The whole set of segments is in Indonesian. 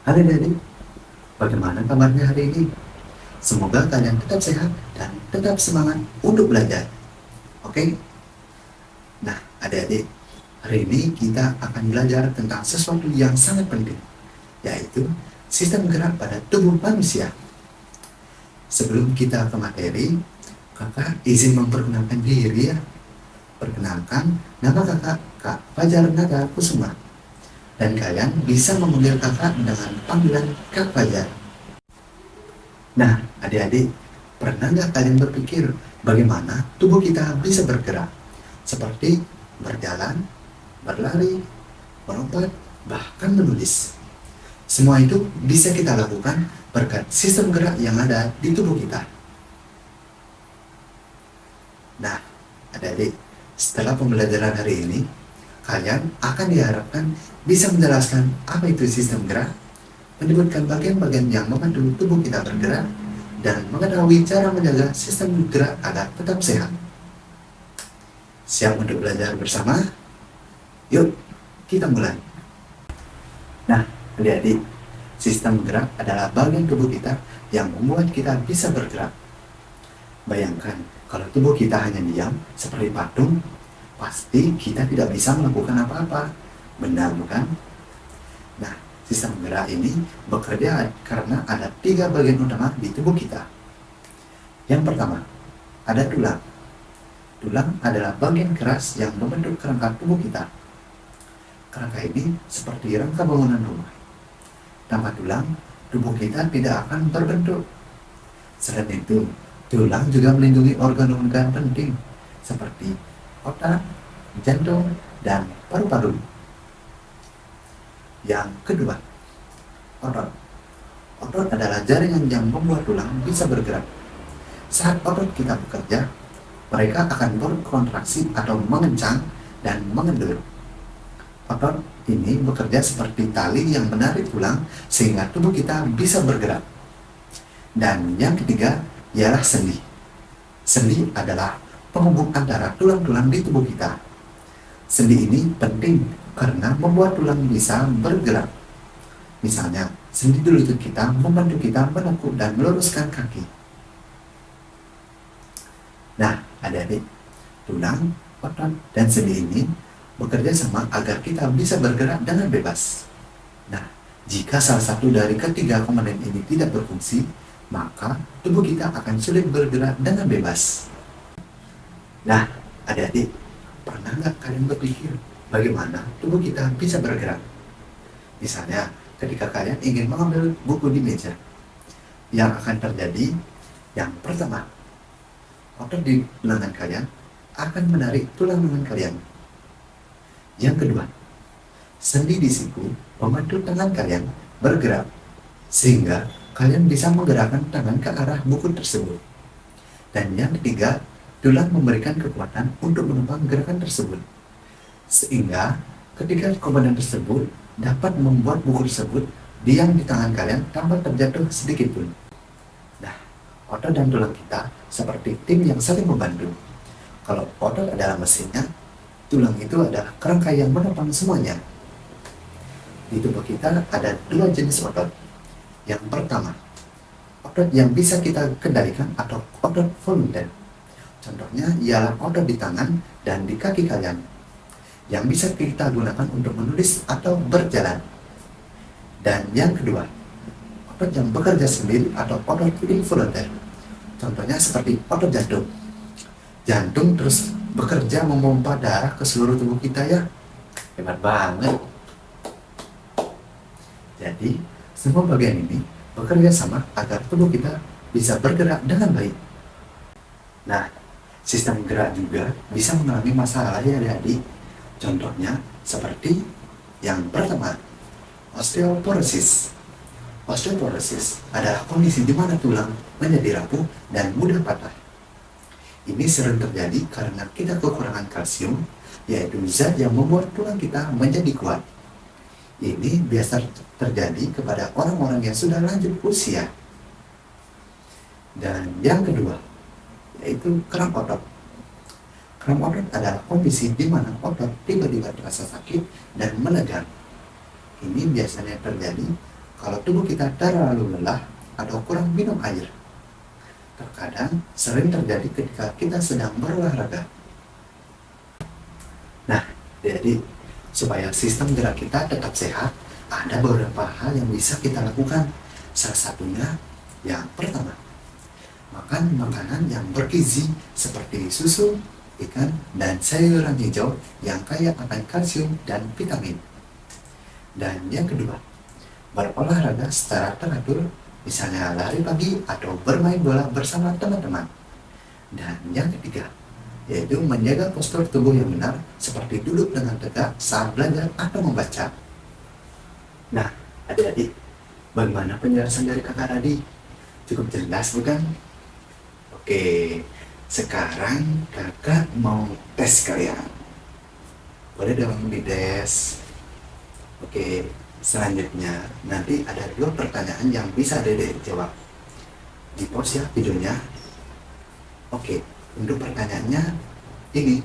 Halo adik, bagaimana kabarnya hari ini? Semoga kalian tetap sehat dan tetap semangat untuk belajar. Oke? Nah, adik-adik, hari ini kita akan belajar tentang sesuatu yang sangat penting, yaitu sistem gerak pada tubuh manusia. Sebelum kita ke materi, kakak izin memperkenalkan diri ya. Perkenalkan, nama kakak Kak Fajar Nata Kusuma. Dan kalian bisa memanggil kakak dengan panggilan Kak Fajar. Nah, adik-adik, pernah nggak kalian berpikir bagaimana tubuh kita bisa bergerak? Seperti berjalan, berlari, melompat, bahkan menulis. Semua itu bisa kita lakukan berkat sistem gerak yang ada di tubuh kita. Nah, adik-adik, setelah pembelajaran hari ini, kalian akan diharapkan bisa menjelaskan apa itu sistem gerak, menyebutkan bagian-bagian yang membantu tubuh kita bergerak, dan mengetahui cara menjaga sistem gerak agar tetap sehat. Siap untuk belajar bersama? Yuk, kita mulai. Nah, adik-adik, sistem gerak adalah bagian tubuh kita yang membuat kita bisa bergerak. Bayangkan, kalau tubuh kita hanya diam seperti patung, pasti kita tidak bisa melakukan apa-apa. Benar bukan? Nah, sistem gerak ini bekerja karena ada 3 bagian utama di tubuh kita. Yang pertama, ada tulang. Tulang adalah bagian keras yang membentuk kerangka tubuh kita. Kerangka ini seperti rangka bangunan rumah. Tanpa tulang, tubuh kita tidak akan berbentuk. Selain itu, tulang juga melindungi organ-organ penting seperti otak, jantung, dan paru-paru. Yang kedua, otot. Otot adalah jaringan yang membuat tulang bisa bergerak. Saat otot kita bekerja, mereka akan berkontraksi atau mengencang dan mengendur. Otot ini bekerja seperti tali yang menarik tulang sehingga tubuh kita bisa bergerak. Dan yang ketiga ialah sendi. Sendi adalah penghubung antara tulang-tulang di tubuh kita. Sendi ini penting karena membuat tulang bisa bergerak. Misalnya, sendi di lutut kita membantu kita menekuk dan meluruskan kaki. Nah, adik-adik, tulang, otot, dan sendi ini bekerja sama agar kita bisa bergerak dengan bebas. Nah, jika salah satu dari ketiga komponen ini tidak berfungsi, maka tubuh kita akan sulit bergerak dengan bebas. Nah, adik-adik, pernah nggak kalian berpikir bagaimana tubuh kita bisa bergerak? Misalnya, ketika kalian ingin mengambil buku di meja, yang akan terjadi, yang pertama, otot di lengan kalian akan menarik tulang lengan kalian. Yang kedua, sendi di siku membantu tangan kalian bergerak, sehingga kalian bisa menggerakkan tangan ke arah buku tersebut. Dan yang ketiga, tulang memberikan kekuatan untuk menopang gerakan tersebut. Sehingga ketika komponen tersebut dapat membuat buku tersebut diam di tangan kalian tanpa terjatuh sedikit pun. Nah, otot dan tulang kita seperti tim yang saling membantu. Kalau otot adalah mesinnya, tulang itu adalah kerangka yang menopang semuanya. Di tubuh kita ada 2 jenis otot. Yang pertama, otot yang bisa kita kendalikan atau otot volunteer. Contohnya ialah otot di tangan dan di kaki kalian, yang bisa kita gunakan untuk menulis atau berjalan. Dan yang kedua, otot yang bekerja sendiri atau otot involunteer. Contohnya seperti otot jantung. Jantung terus bekerja memompa darah ke seluruh tubuh kita ya. Hebat banget. Jadi, semua bagian ini bekerja sama agar tubuh kita bisa bergerak dengan baik. Nah, sistem gerak juga bisa mengalami masalah ya adik-adik. Contohnya seperti yang pertama, osteoporosis. Osteoporosis adalah kondisi di mana tulang menjadi rapuh dan mudah patah. Ini sering terjadi karena kita kekurangan kalsium, yaitu zat yang membuat tulang kita menjadi kuat. Ini biasa terjadi kepada orang-orang yang sudah lanjut usia. Dan yang kedua, yaitu kram otot. Kram otot adalah kondisi di mana otot tiba-tiba terasa sakit dan menegang. Ini biasanya terjadi kalau tubuh kita terlalu lelah atau kurang minum air. Terkadang sering terjadi ketika kita sedang berolahraga. Nah, jadi supaya sistem gerak kita tetap sehat, ada beberapa hal yang bisa kita lakukan. Salah satunya, yang pertama, makan makanan yang bergizi seperti susu, ikan, dan sayuran hijau yang kaya akan kalsium dan vitamin. Dan yang kedua, berolahraga secara teratur, misalnya lari pagi atau bermain bola bersama teman-teman. Dan yang ketiga, yaitu menjaga postur tubuh yang benar, seperti duduk dengan tegak saat belajar atau membaca. Nah, adik-adik, bagaimana penjelasan dari kakak tadi? Cukup jelas bukan? Oke, sekarang kakak mau tes kalian. Boleh dong di tes. Oke, selanjutnya nanti ada 2 pertanyaan yang bisa Dede jawab. Di pause ya videonya. Oke, untuk pertanyaannya ini.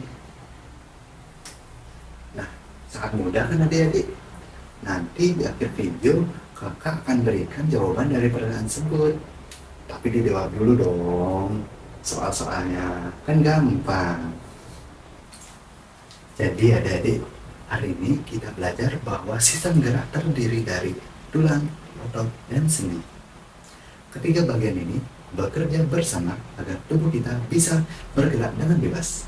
Nah, sangat mudah kan adik-adik? Nanti di akhir video kakak akan berikan jawaban dari pertanyaan tersebut. Tapi dijawab dulu dong soal-soalnya, kan gampang. Jadi adik-adik, hari ini kita belajar bahwa sistem gerak terdiri dari tulang, otot, dan sendi. Ketiga bagian ini bekerja bersama agar tubuh kita bisa bergerak dengan bebas.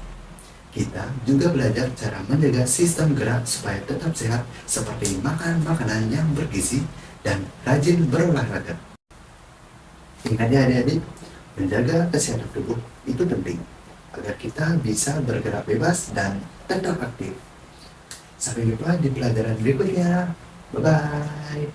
Kita juga belajar cara menjaga sistem gerak supaya tetap sehat, seperti makan makanan yang bergizi dan rajin berolahraga. Ingat ya adik-adik, menjaga kesehatan tubuh itu penting agar kita bisa bergerak bebas dan tetap aktif. Sampai jumpa di pelajaran berikutnya. Bye-bye.